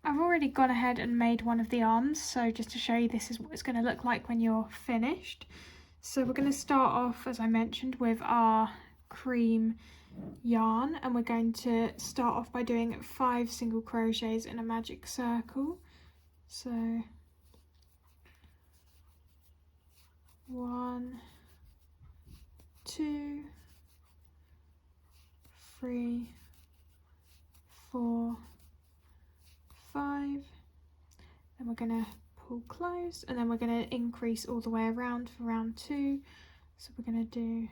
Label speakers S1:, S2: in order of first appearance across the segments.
S1: I've already gone ahead and made one of the arms, so just to show you, this is what it's going to look like when you're finished. So we're going to start off, as I mentioned, with our cream yarn, and we're going to start off by doing 5 single crochets in a magic circle. So 1, 2, 3, 4, 5, then we're going to pull close, and then we're going to increase all the way around for round 2. So we're going to do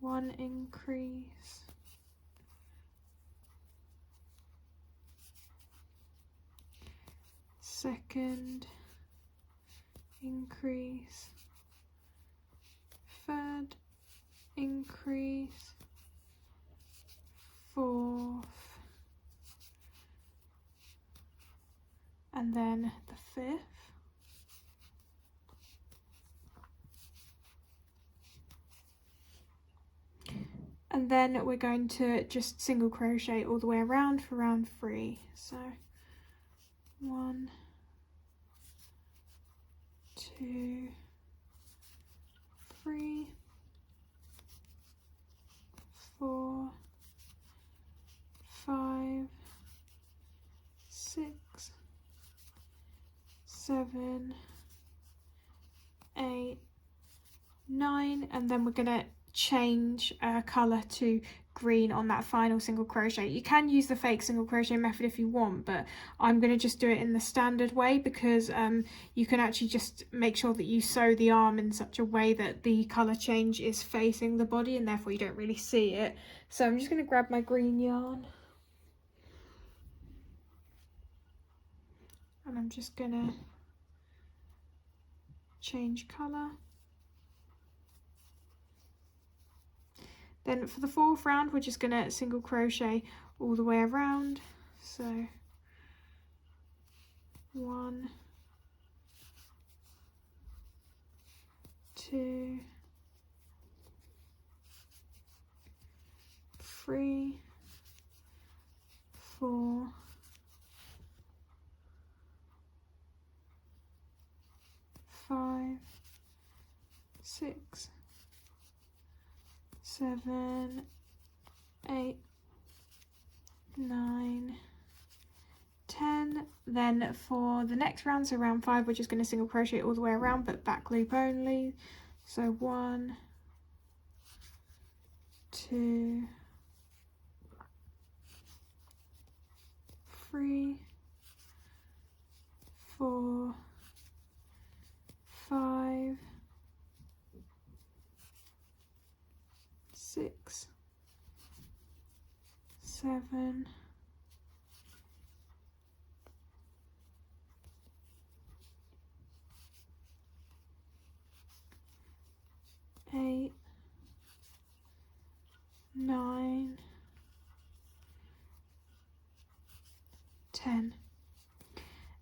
S1: 1 increase, second increase, third increase, fourth, and then the 5th. And then we're going to just single crochet all the way around for round 3. So 1, 2, 3, 4, 5, 6, 7, 8, 9, and then we're going to change colour to green on that final single crochet. You can use the fake single crochet method if you want, but I'm going to just do it in the standard way, because you can actually just make sure that you sew the arm in such a way that the colour change is facing the body, and therefore you don't really see it. So I'm just going to grab my green yarn, and I'm just going to change colour. Then for the 4th round, we're just going to single crochet all the way around. So 1, 2, 3, 4, 5, 6, 7, 8, 9, 10. Then for the next round, so round 5, we're just going to single crochet all the way around, but back loop only. So 1, 2, 3, 4, 5, 6, 7, 8, 9, 10.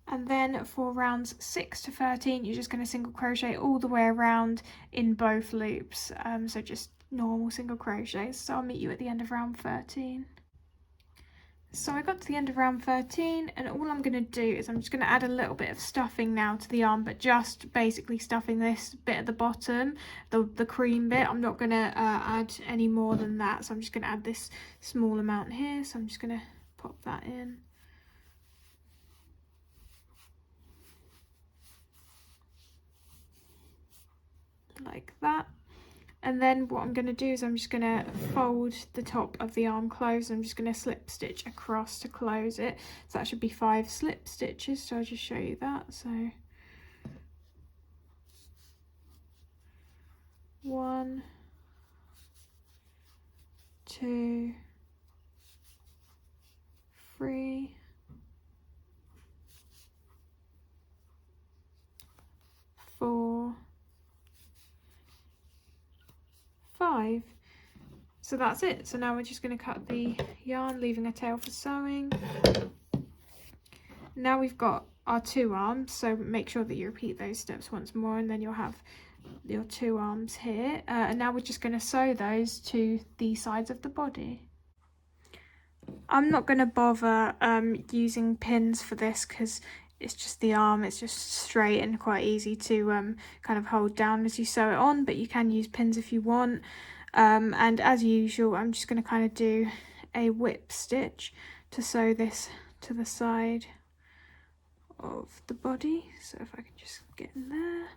S1: And then for rounds 6 to 13, you're just going to single crochet all the way around in both loops, so just normal single crochets. So I'll meet you at the end of round 13. So I got to the end of round 13, and all I'm going to do is I'm just going to add a little bit of stuffing now to the arm, but just basically stuffing this bit at the bottom, the cream bit. I'm not going to add any more than that, so I'm just going to add this small amount here. So I'm just going to pop that in. Like that. And then what I'm going to do is I'm just going to fold the top of the arm closed. I'm just going to slip stitch across to close it. So that should be 5 slip stitches. So I'll just show you that. So 1, 2, 3, 4, 5. So that's it. So now we're just going to cut the yarn, leaving a tail for sewing. Now we've got our 2 arms, so make sure that you repeat those steps once more, and then you'll have your 2 arms here. And now we're just going to sew those to the sides of the body. I'm not going to bother using pins for this because it's just the arm, it's just straight and quite easy to kind of hold down as you sew it on, but you can use pins if you want. And as usual, I'm just going to kind of do a whip stitch to sew this to the side of the body. So if I can just get in there.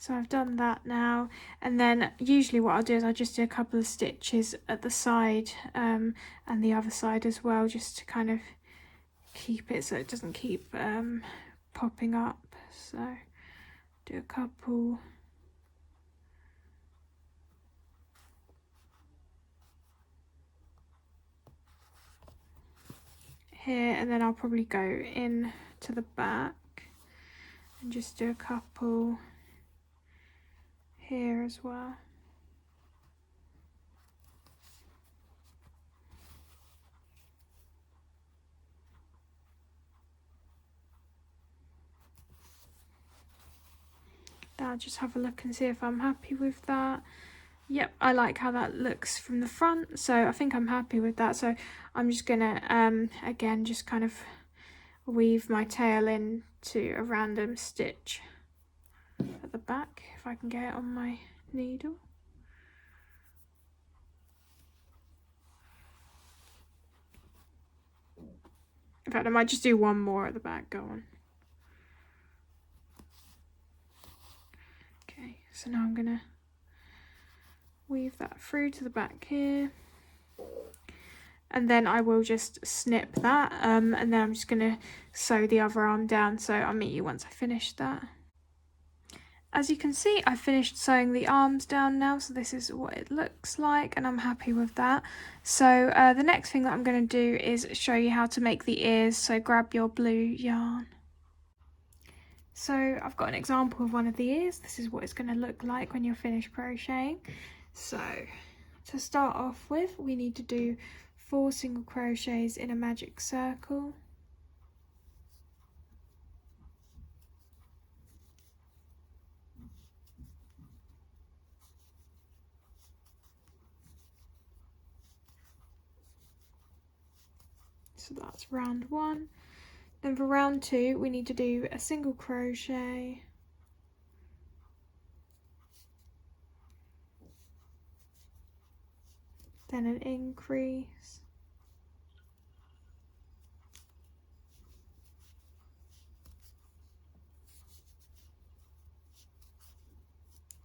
S1: So I've done that now, and then usually what I'll do is I'll just do a couple of stitches at the side and the other side as well, just to kind of keep it so it doesn't keep popping up. So do a couple here, and then I'll probably go in to the back and just do a couple here as well. I'll just have a look and see if I'm happy with that. Yep, I like how that looks from the front, so I think I'm happy with that. So I'm just gonna again just kind of weave my tail into a random stitch at the back, if I can get it on my needle. In fact, I might just do one more at the back. Go on. Okay, so now I'm gonna weave that through to the back here, and then I will just snip that, and then I'm just gonna sew the other arm down. So I'll meet you once I finish that. As you can see, I finished sewing the arms down now, so this is what it looks like, and I'm happy with that. So the next thing that I'm going to do is show you how to make the ears, so grab your blue yarn. So I've got an example of one of the ears. This is what it's going to look like when you're finished crocheting. So to start off with, we need to do 4 single crochets in a magic circle. So that's round 1. Then for round 2, we need to do a single crochet, then an increase,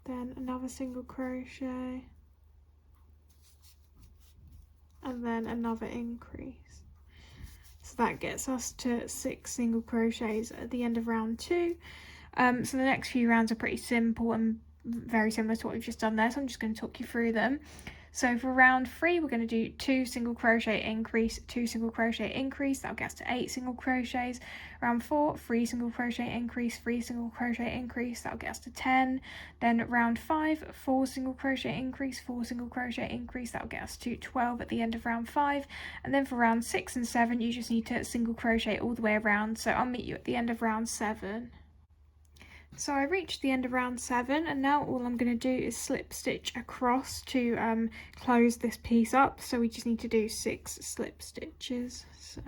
S1: then another single crochet, and then another increase. So that gets us to 6 single crochets at the end of round 2. So the next few rounds are pretty simple and very similar to what we've just done there, so I'm just going to talk you through them. So for round 3, we're going to do 2 single crochet increase, 2 single crochet increase. That'll get us to 8 single crochets. Round 4, 3 single crochet increase, 3 single crochet increase. That'll get us to 10. Then round 5, 4 single crochet increase, 4 single crochet increase. That'll get us to 12 at the end of round 5. And then for round 6 and 7, you just need to single crochet all the way around. So I'll meet you at the end of round 7. So I reached the end of round 7, and now all I'm going to do is slip stitch across to close this piece up. So we just need to do 6 slip stitches. So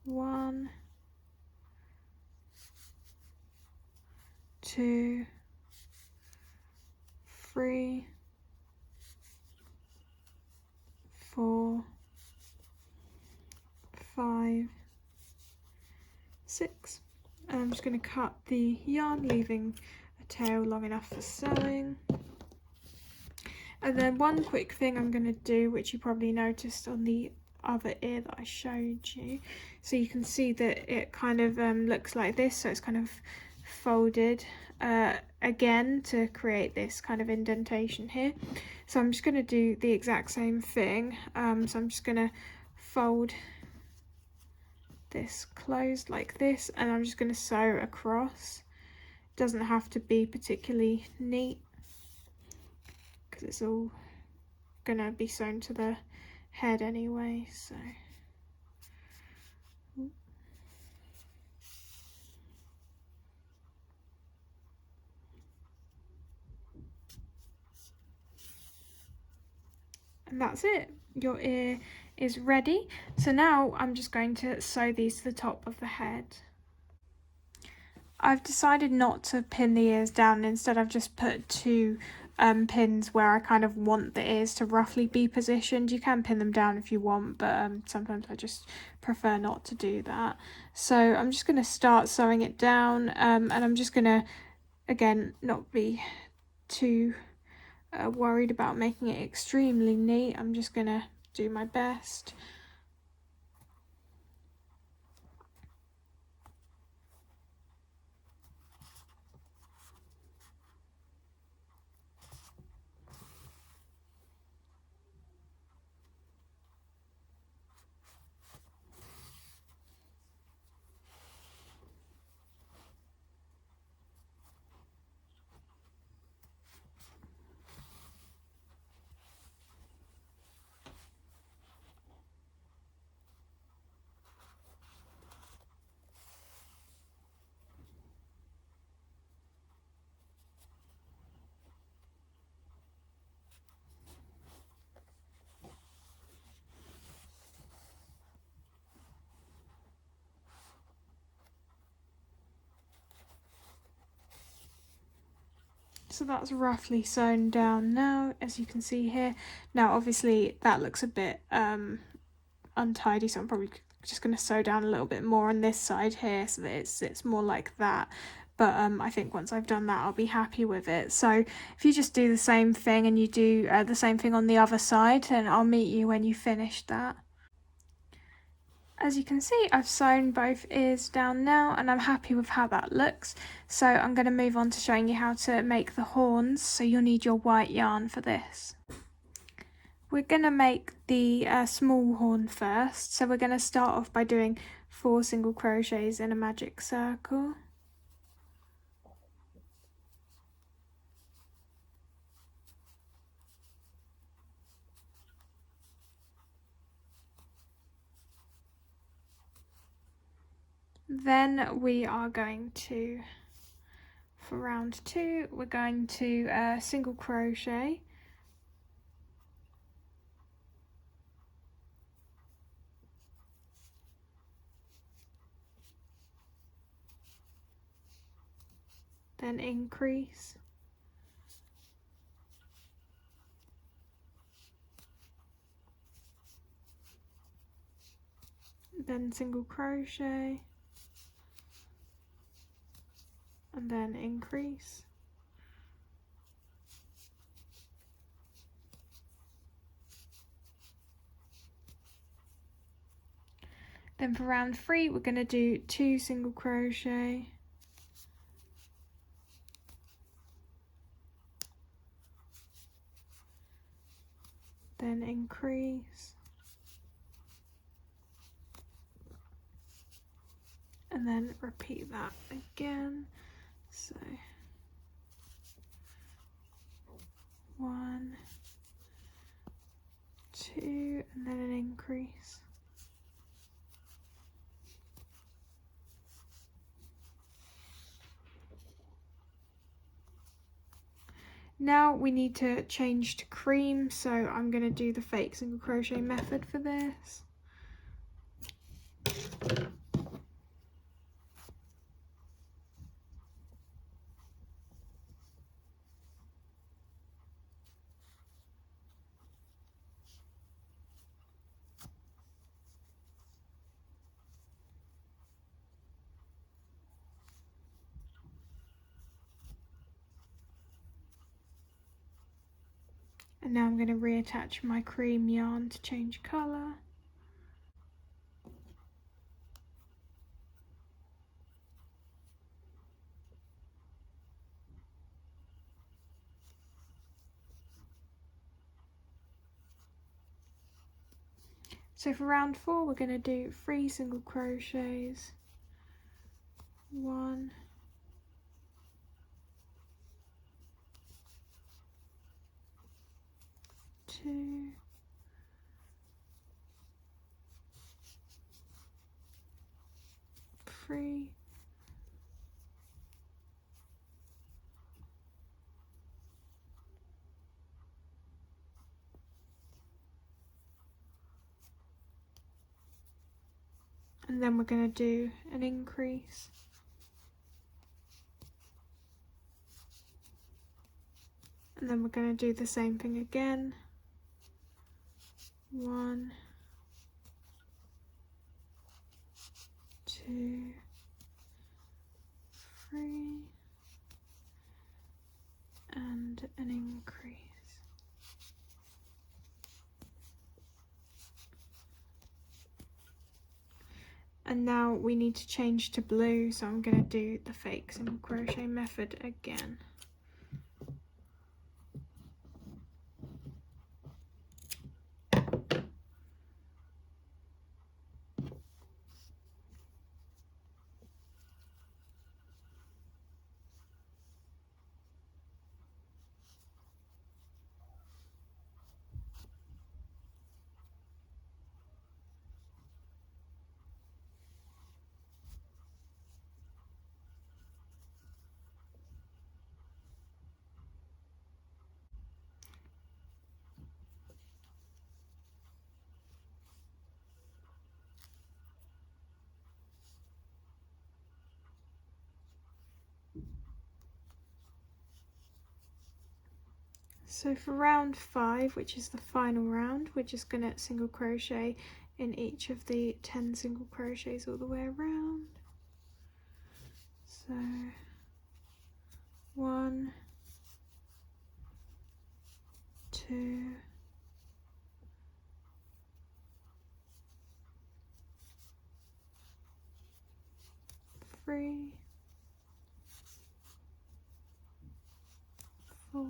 S1: 1, 2, 3, 4, 5, 6, and I'm just going to cut the yarn, leaving a tail long enough for sewing. And then one quick thing I'm going to do, which you probably noticed on the other ear that I showed you, so you can see that it kind of looks like this, so it's kind of folded again to create this kind of indentation here. So I'm just going to do the exact same thing. So I'm just going to fold this closed like this, and I'm just going to sew across. It doesn't have to be particularly neat because it's all going to be sewn to the head anyway, so and that's it. Your ear is ready. So now I'm just going to sew these to the top of the head. I've decided not to pin the ears down. Instead, I've just put two pins where I kind of want the ears to roughly be positioned. You can pin them down if you want, but sometimes I just prefer not to do that. So I'm just going to start sewing it down, and I'm just going to, again, not be too worried about making it extremely neat. I'm just going to do my best. So that's roughly sewn down now, as you can see here. Now obviously that looks a bit untidy, so I'm probably just going to sew down a little bit more on this side here so that it's more like that. But I think once I've done that, I'll be happy with it. So if you just do the same thing and you do the same thing on the other side, then I'll meet you when you finish that. As you can see, I've sewn both ears down now and I'm happy with how that looks. So I'm going to move on to showing you how to make the horns. So you'll need your white yarn for this. We're going to make the small horn first. So we're going to start off by doing 4 single crochets in a magic circle. Then we are going to, for round 2, we're going to single crochet. Then increase. Then single crochet. And then increase. Then for round 3 we're going to do 2 single crochet, then increase, and then repeat that again. So 1, 2, and then an increase. Now we need to change to cream, so I'm going to do the fake single crochet method for this. And now I'm going to reattach my cream yarn to change colour. So for round 4 we're going to do 3 single crochets, 1, 2, 3, and then we're going to do an increase, and then we're going to do the same thing again, 1, 2, 3, and an increase. And now we need to change to blue, so I'm going to do the fake single crochet method again. So for round 5, which is the final round, we're just going to single crochet in each of the 10 single crochets all the way around. So 1, 2, 3, 4,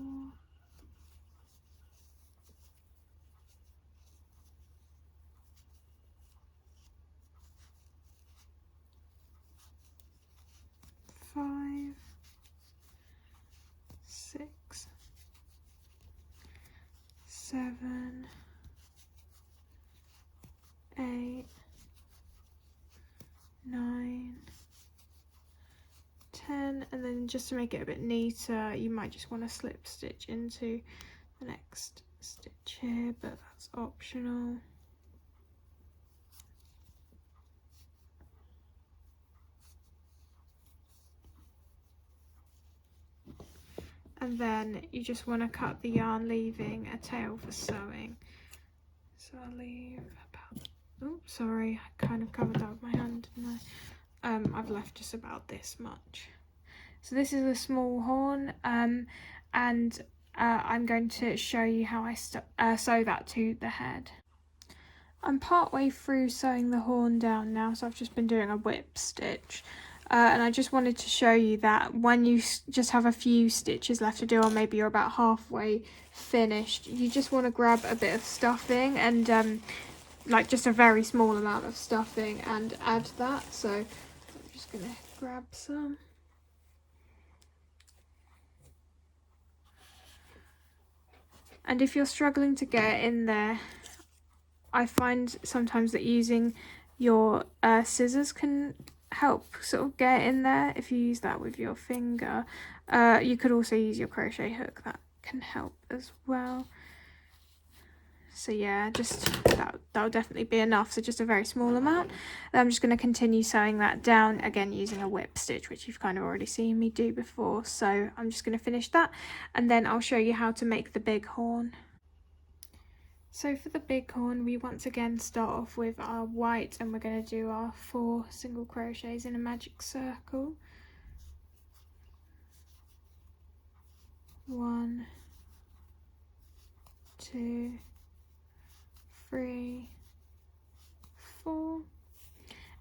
S1: 5, 6, 7, 8, 9, 10, and then just to make it a bit neater, you might just want to slip stitch into the next stitch here, but that's optional. And then you just want to cut the yarn, leaving a tail for sewing. So I'll leave about, oh sorry, I kind of covered that with my hand, didn't I? I've left just about this much. So this is a small horn, and I'm going to show you how I sew that to the head. I'm part way through sewing the horn down now, so I've just been doing a whip stitch. And I just wanted to show you that when you just have a few stitches left to do, or maybe you're about halfway finished, you just want to grab a bit of stuffing and like just a very small amount of stuffing and add that. So I'm just going to grab some. And if you're struggling to get in there, I find sometimes that using your scissors can help sort of get in there. If you use that with your finger, you could also use your crochet hook, that can help as well. So yeah, just that'll definitely be enough. So just a very small amount. Then I'm just going to continue sewing that down, again using a whip stitch, which you've kind of already seen me do before. So I'm just going to finish that, and then I'll show you how to make the big horn. So for the big horn, we once again start off with our white, and we're going to do our 4 single crochets in a magic circle. 1, 2, 3, 4.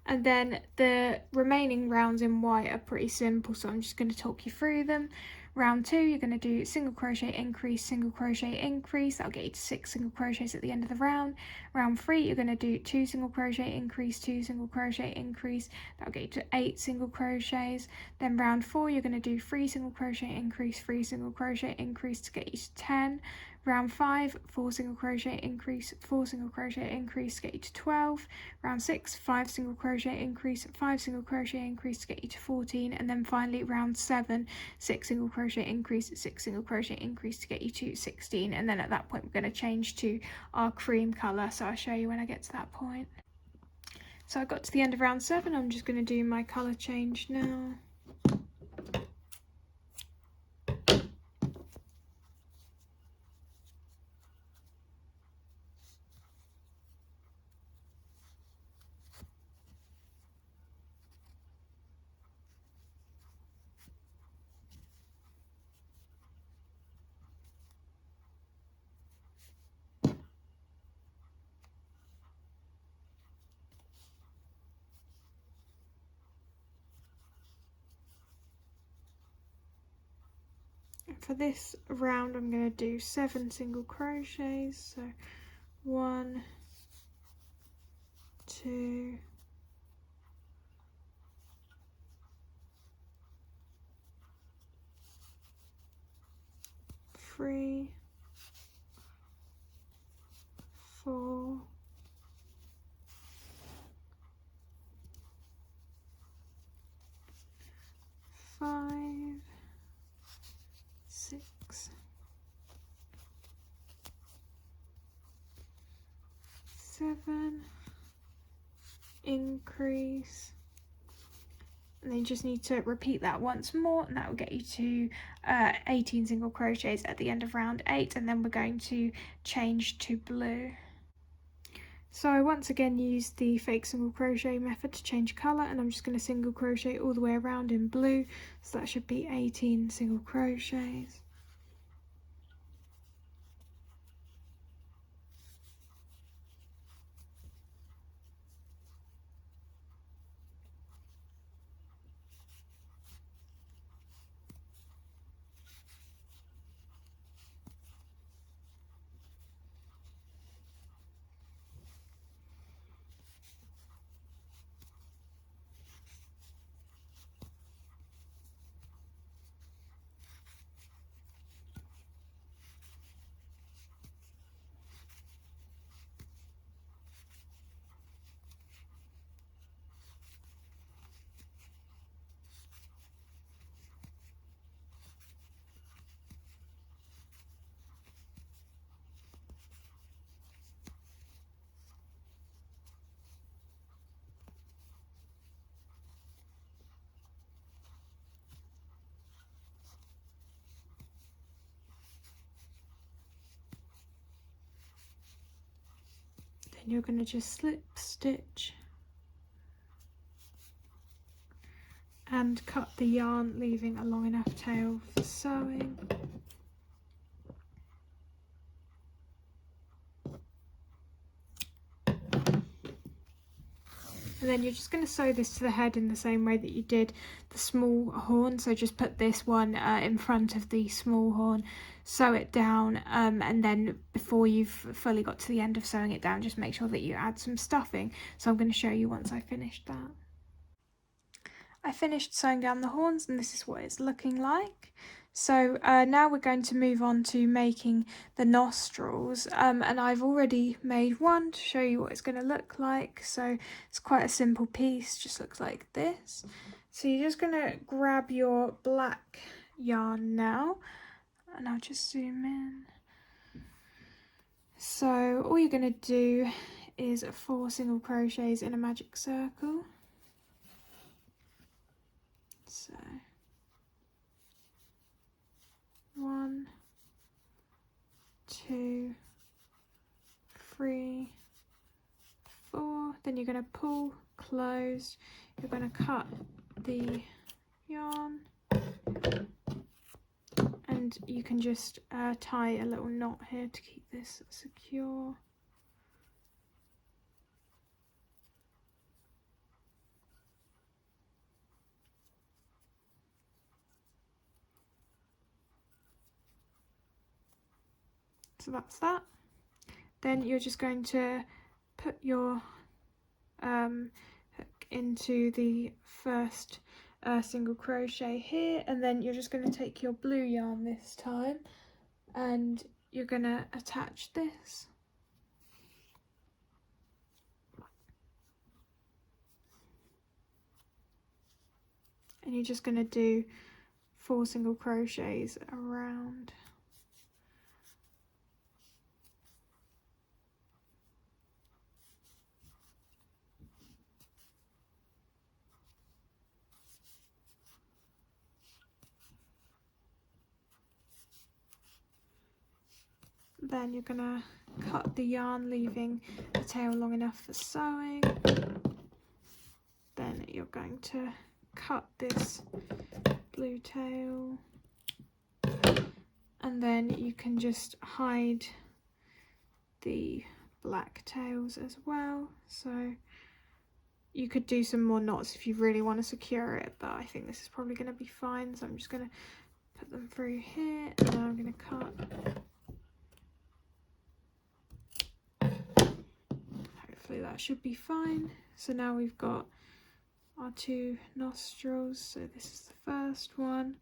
S1: And then the remaining rounds in white are pretty simple, so I'm just going to talk you through them. round 2 you're going to do single crochet increase, single crochet increase. That'll get you to 6 single crochets at the end of the round. Round 3 you're going to do 2 single crochet increase, 2 single crochet increase. That'll get you to 8 single crochets. Then round 4 you're going to do 3 single crochet increase, 3 single crochet increase to get you to 10. Round 5, 4 single crochet increase, 4 single crochet increase to get you to 12. Round 6, 5 single crochet increase, 5 single crochet increase to get you to 14. And then finally round 7, 6 single crochet increase, 6 single crochet increase to get you to 16. And then at that point we're going to change to our cream colour, so I'll show you when I get to that point. So I got to the end of round 7, I'm just going to do my colour change now. For this round I'm going to do 7 single crochets, so 1, 2, 3, 4, 5, 6, 7, increase, and then you just need to repeat that once more, and that will get you to 18 single crochets at the end of round 8, and then we're going to change to blue. So I once again used the fake single crochet method to change colour, and I'm just going to single crochet all the way around in blue, so that should be 18 single crochets. Then you're going to just slip stitch and cut the yarn, leaving a long enough tail for sewing. And then you're just going to sew this to the head in the same way that you did the small horn. So just put this one in front of the small horn, sew it down, and then before you've fully got to the end of sewing it down, just make sure that you add some stuffing. So I'm going to show you once I finished that. I finished sewing down the horns, and this is what it's looking like. So now we're going to move on to making the nostrils, and I've already made one to show you what it's going to look like. So it's quite a simple piece, just looks like this. So you're just going to grab your black yarn now, and I'll just zoom in. So all you're going to do is 4 single crochets in a magic circle. So 1, 2, 3, 4. Then you're going to pull closed. You're going to cut the yarn, and you can just tie a little knot here to keep this secure. So that's that. Then you're just going to put your hook into the first single crochet here, and then you're just going to take your blue yarn this time and you're going to attach this. And you're just going to do 4 single crochets around. Then you're going to cut the yarn, leaving the tail long enough for sewing. Then you're going to cut this blue tail, and then you can just hide the black tails as well. So you could do some more knots if you really want to secure it, but I think this is probably going to be fine. So I'm just going to put them through here, and then I'm going to cut. Hopefully that should be fine. So now we've got our 2 nostrils. So this is the first one,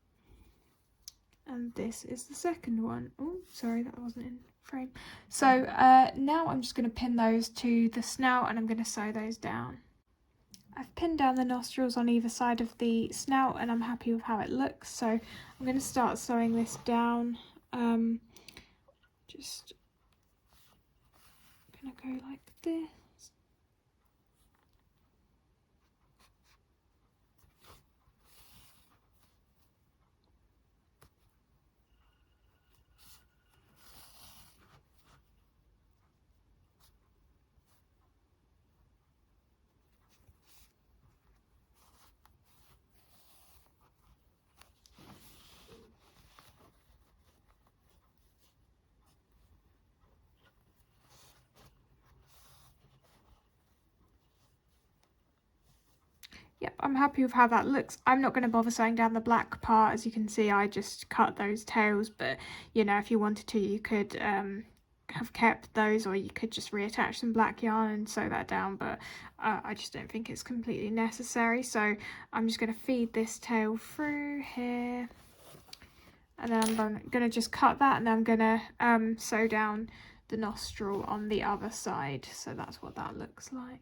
S1: and this is the second one. Oh, sorry, that wasn't in frame. So now I'm just going to pin those to the snout, and I'm going to sew those down. I've pinned down the nostrils on either side of the snout, and I'm happy with how it looks. So I'm going to start sewing this down. Just going to go like this. Yep, I'm happy with how that looks. I'm not going to bother sewing down the black part. As you can see, I just cut those tails, but you know, if you wanted to, you could have kept those, or you could just reattach some black yarn and sew that down, but I just don't think it's completely necessary. So I'm just going to feed this tail through here, and then I'm going to just cut that, and then I'm going to sew down the nostril on the other side. So that's what that looks like.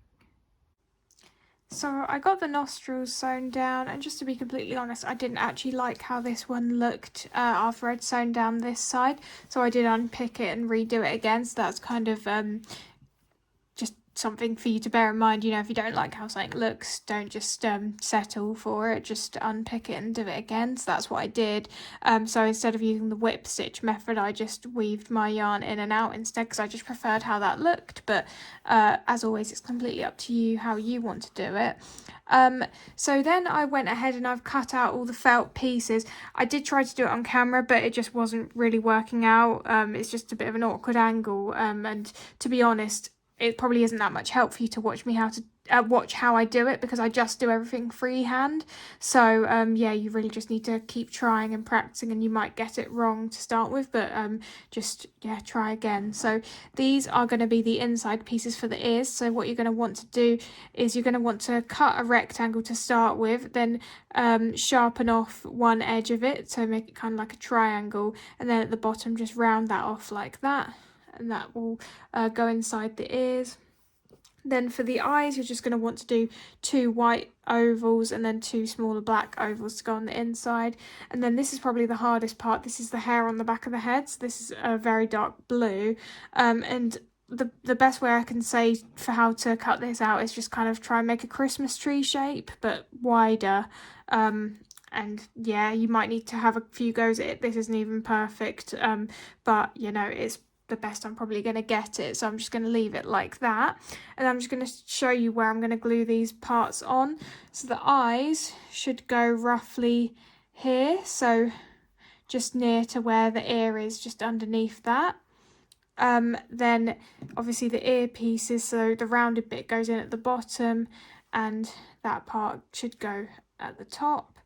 S1: So I got the nostrils sewn down, and just to be completely honest, I didn't actually like how this one looked after I'd sewn down this side, so I did unpick it and redo it again. So that's kind of just something for you to bear in mind. You know, if you don't like how something looks, don't just settle for it, just unpick it and do it again. So that's what I did. So instead of using the whip stitch method, I just weaved my yarn in and out instead, because I just preferred how that looked. But as always, it's completely up to you how you want to do it. So then I went ahead and I've cut out all the felt pieces. I did try to do it on camera, but it just wasn't really working out. It's just a bit of an awkward angle, and to be honest, it probably isn't that much help for you to watch me watch how I do it, because I just do everything freehand. So yeah, you really just need to keep trying and practicing, and you might get it wrong to start with, but just yeah, try again. So these are going to be the inside pieces for the ears. So what you're going to want to do is you're going to want to cut a rectangle to start with, then sharpen off one edge of it, so make it kind of like a triangle, and then at the bottom just round that off like that, and that will go inside the ears. Then for the eyes, you're just going to want to do 2 white ovals and then 2 smaller black ovals to go on the inside. And then this is probably the hardest part. This is the hair on the back of the head. So this is a very dark blue. And the best way I can say for how to cut this out is just kind of try and make a Christmas tree shape, but wider. And yeah, you might need to have a few goes at it. This isn't even perfect, but you know, it's the best I'm probably going to get it. So I'm just going to leave it like that, and I'm just going to show you where I'm going to glue these parts on. So the eyes should go roughly here, so just near to where the ear is, just underneath that. Then obviously the ear pieces, so the rounded bit goes in at the bottom, and that part should go at the top.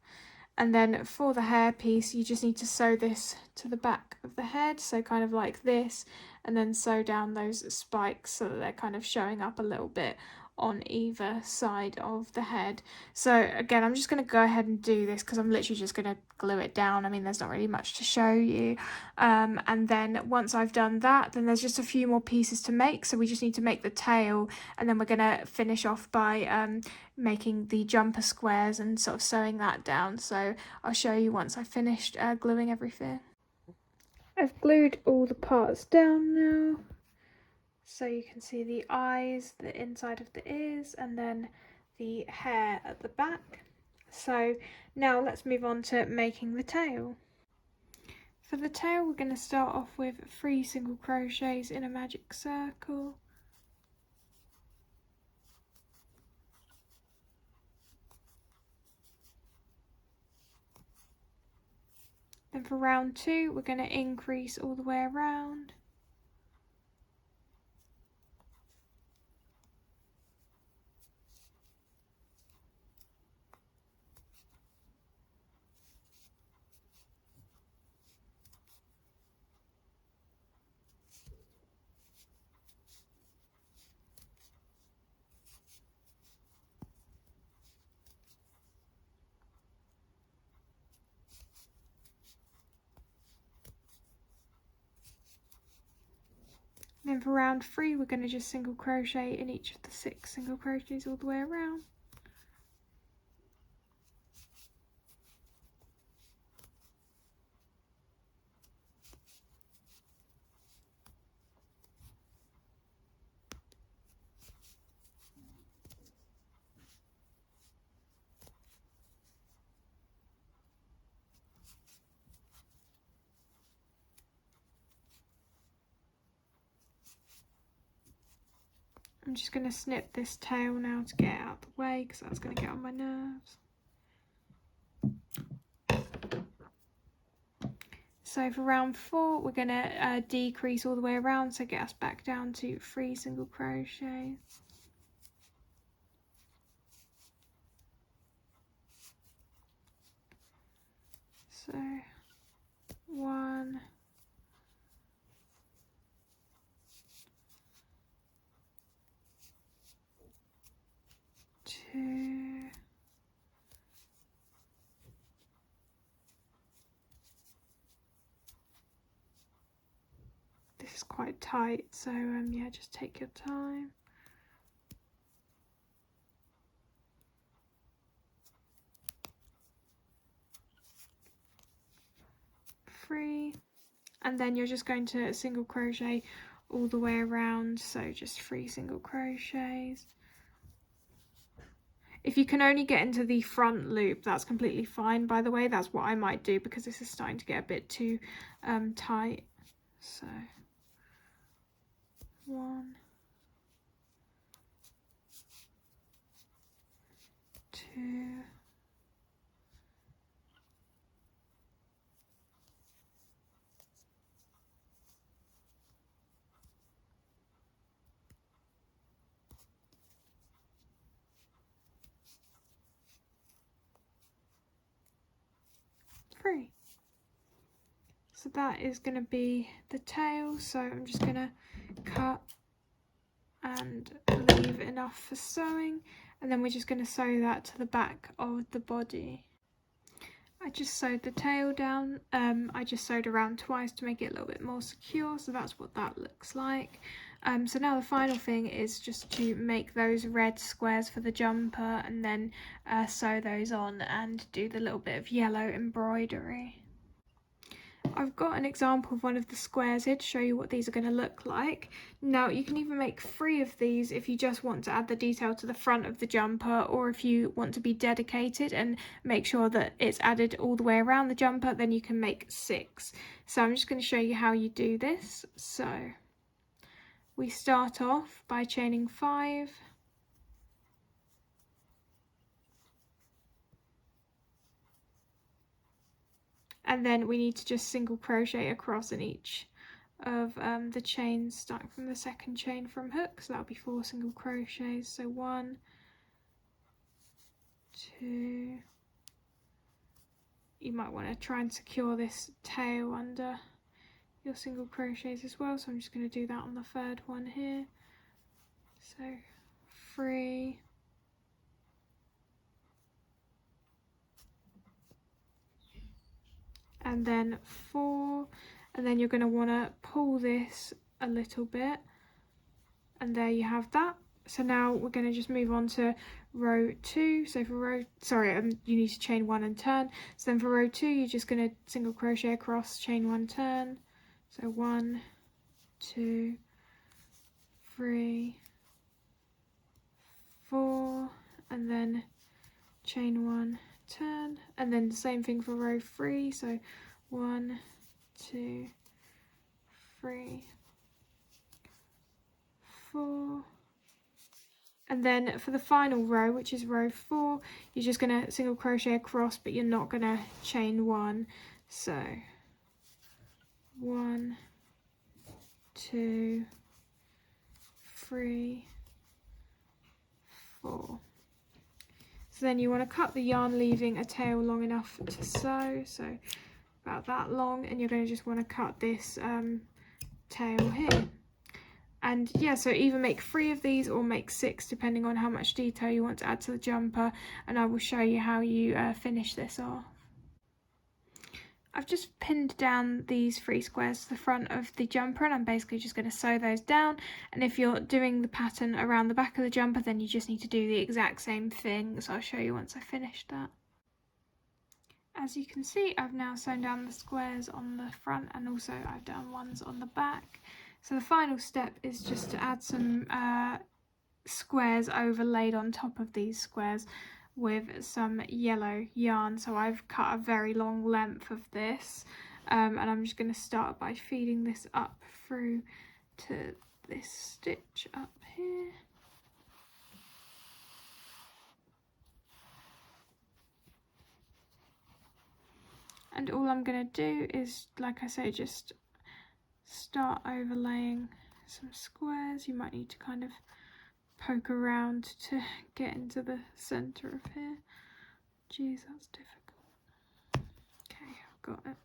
S1: And then for the hair piece, you just need to sew this to the back of the head, so kind of like this, and then sew down those spikes so that they're kind of showing up a little bit on either side of the head. So again, I'm just going to go ahead and do this because I'm literally just going to glue it down. I mean, there's not really much to show you. And then once I've done that, then there's just a few more pieces to make. So we just need to make the tail, and then we're going to finish off by making the jumper squares and sort of sewing that down. So I'll show you once I've finished gluing everything. I've glued all the parts down now. So you can see the eyes, the inside of the ears, and then the hair at the back. So now let's move on to making the tail. For the tail, we're going to start off with 3 single crochets in a magic circle. Then for round 2, we're going to increase all the way around. Then for round 3, we're going to just single crochet in each of the 6 single crochets all the way around. I'm just going to snip this tail now to get it out of the way because that's going to get on my nerves. So for round 4, we're going to decrease all the way around, so get us back down to 3 single crochets. So 1, 2, 'This is quite tight, so yeah, just take your time. 3, and then you're just going to single crochet all the way around, so just 3 single crochets. If you can only get into the front loop, that's completely fine, by the way. That's what I might do because this is starting to get a bit too tight. So 1, 2, 3. So that is going to be the tail, so I'm just going to cut and leave enough for sewing, and then we're just going to sew that to the back of the body. I just sewed the tail down. I just sewed around twice to make it a little bit more secure, so that's what that looks like. So now the final thing is just to make those red squares for the jumper, and then sew those on and do the little bit of yellow embroidery. I've got an example of one of the squares here to show you what these are going to look like. Now you can even make 3 of these if you just want to add the detail to the front of the jumper, or if you want to be dedicated and make sure that it's added all the way around the jumper, then you can make 6. So I'm just going to show you how you do this. So we start off by chaining 5. And then we need to just single crochet across in each of the chains, starting from the second chain from hook. So that'll be 4 single crochets. So 1, 2, you might want to try and secure this tail under your single crochets as well, so I'm just going to do that on the third one here. So 3, and then 4, and then you're going to want to pull this a little bit, and there you have that. So now we're going to just move on to row 2. So for row, you need to chain 1 and turn. So then for row 2, you're just going to single crochet across, chain 1, turn. So 1, 2, 3, 4, and then chain 1, turn, and then the same thing for row 3. So 1, 2, 3, 4. And then for the final row, which is row 4, you're just going to single crochet across, but you're not going to chain 1. So 1, 2, 3, 4. So then you want to cut the yarn, leaving a tail long enough to sew, so about that long, and you're going to just want to cut this tail here. And yeah, so either make 3 of these or make 6, depending on how much detail you want to add to the jumper, and I will show you how you finish this off. I've just pinned down these 3 squares to the front of the jumper, and I'm basically just going to sew those down. And if you're doing the pattern around the back of the jumper, then you just need to do the exact same thing, so I'll show you once I finish that. As you can see, I've now sewn down the squares on the front, and also I've done ones on the back. So the final step is just to add some squares overlaid on top of these squares with some yellow yarn. So I've cut a very long length of this, and I'm just going to start by feeding this up through to this stitch up here. And all I'm going to do is, like I say, just start overlaying some squares. You might need to kind of poke around to get into the center of here. Geez, that's difficult. Okay, I've got it.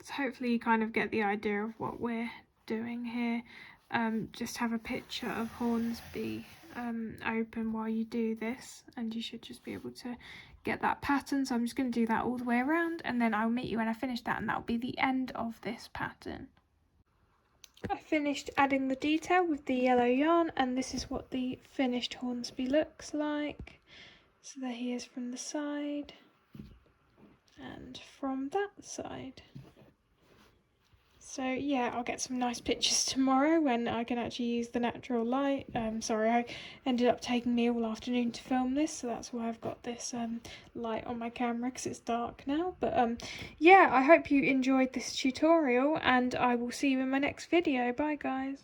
S1: So hopefully you kind of get the idea of what we're doing here. Just have a picture of Hornsby open while you do this, and you should just be able to get that pattern. So I'm just going to do that all the way around, and then I'll meet you when I finish that, and that'll be the end of this pattern. I finished adding the detail with the yellow yarn, and this is what the finished Hornsby looks like. So there he is from the side and from that side. So yeah, I'll get some nice pictures tomorrow when I can actually use the natural light. Sorry, I ended up taking me all afternoon to film this, so that's why I've got this light on my camera, because it's dark now. But yeah, I hope you enjoyed this tutorial, and I will see you in my next video. Bye guys.